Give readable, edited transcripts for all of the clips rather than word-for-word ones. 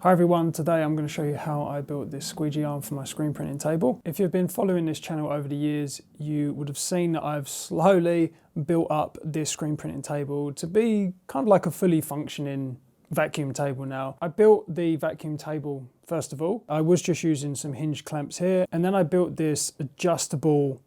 Hi everyone, today I'm going to show you how I built this squeegee arm for my screen printing table. If you've been following this channel over the years, you would have seen that I've slowly built up this screen printing table to be kind of like a fully functioning vacuum table now. I built the vacuum table first of all. I was just using some hinge clamps here, and then I built this adjustable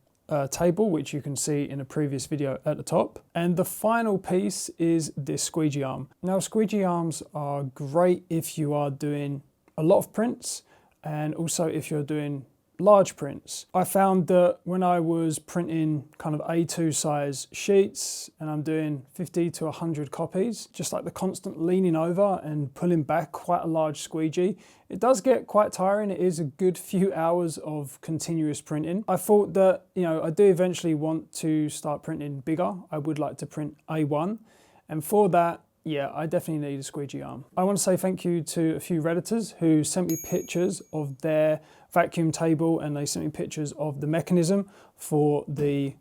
table, which you can see in a previous video at the top. And the final piece is this squeegee arm. Now, squeegee arms are great if you are doing a lot of prints and also if you're doing large prints. I found that when I was printing kind of A2 size sheets and I'm doing 50 to 100 copies, just like the constant leaning over and pulling back quite a large squeegee, it does get quite tiring. It is a good few hours of continuous printing. I thought that, I do eventually want to start printing bigger. I would like to print A1, and for that, yeah, I definitely need a squeegee arm. I want to say thank you to a few Redditors who sent me pictures of their vacuum table, and they sent me pictures of the mechanism for the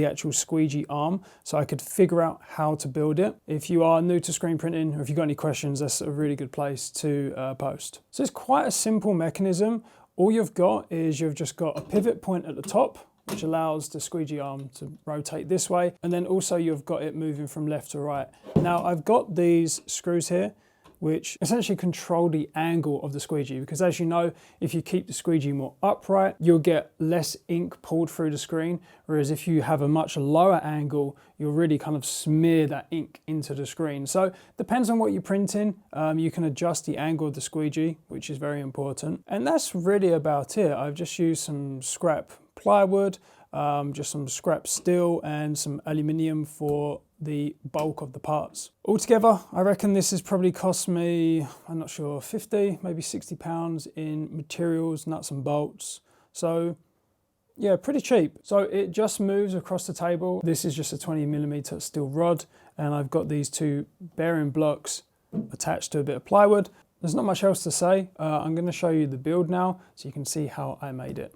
actual squeegee arm, so I could figure out how to build it. If you are new to screen printing, or if you've got any questions, that's a really good place to post. So it's quite a simple mechanism. All you've got is you've just got a pivot point at the top, which allows the squeegee arm to rotate this way. And then also you've got it moving from left to right. Now I've got these screws here, which essentially control the angle of the squeegee, because as you know, if you keep the squeegee more upright, you'll get less ink pulled through the screen. Whereas if you have a much lower angle, you'll really kind of smear that ink into the screen. So depends on what you're printing. You can adjust the angle of the squeegee, which is very important. And that's really about it. I've just used some scrap plywood, just some scrap steel and some aluminium for the bulk of the parts. Altogether, I reckon this has probably cost me, I'm not sure, 50, maybe 60 pounds in materials, nuts and bolts. So yeah, pretty cheap. So it just moves across the table. This is just a 20mm steel rod, and I've got these two bearing blocks attached to a bit of plywood. There's not much else to say. I'm going to show you the build now so you can see how I made it.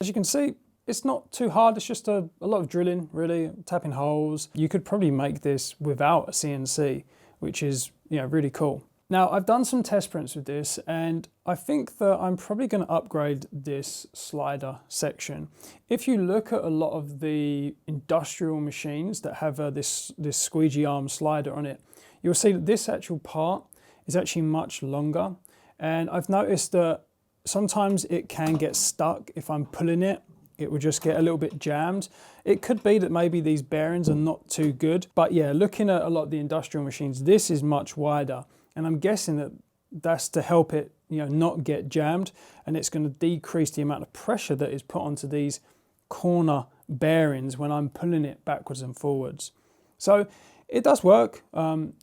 As you can see, it's not too hard. It's just a lot of drilling, really, tapping holes. You could probably make this without a CNC, which is, really cool. Now, I've done some test prints with this, and I think that I'm probably going to upgrade this slider section. If you look at a lot of the industrial machines that have this squeegee arm slider on it, you'll see that this actual part is actually much longer. And I've noticed that sometimes it can get stuck if I'm pulling it. It will just get a little bit jammed. It could be that maybe these bearings are not too good, but yeah, looking at a lot of the industrial machines, this is much wider. And I'm guessing that that's to help it, not get jammed, and it's going to decrease the amount of pressure that is put onto these corner bearings when I'm pulling it backwards and forwards. So it does work.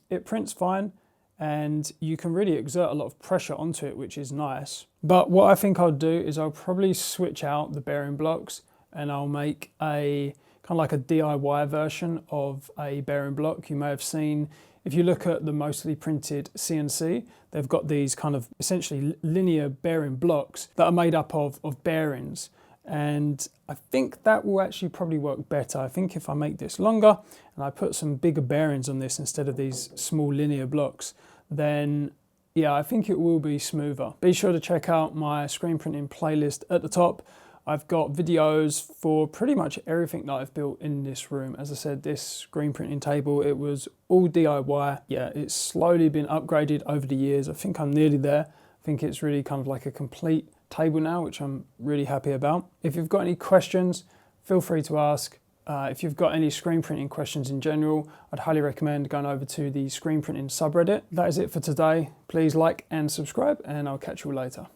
It prints fine, and you can really exert a lot of pressure onto it, which is nice. But what I think I'll do is I'll probably switch out the bearing blocks, and I'll make a kind of like a DIY version of a bearing block. You may have seen, if you look at the mostly printed CNC, they've got these kind of essentially linear bearing blocks that are made up of bearings. And I think that will actually probably work better. I think if I make this longer and I put some bigger bearings on this instead of these small linear blocks, then yeah, I think it will be smoother. Be sure to check out my screen printing playlist at the top. I've got videos for pretty much everything that I've built in this room. As I said, this screen printing table, it was all DIY. Yeah, it's slowly been upgraded over the years. I think I'm nearly there. I think it's really kind of like a complete table now, which I'm really happy about. If you've got any questions, feel free to ask. If you've got any screen printing questions in general, I'd highly recommend going over to the screen printing subreddit. That is it for today. Please like and subscribe, and I'll catch you later.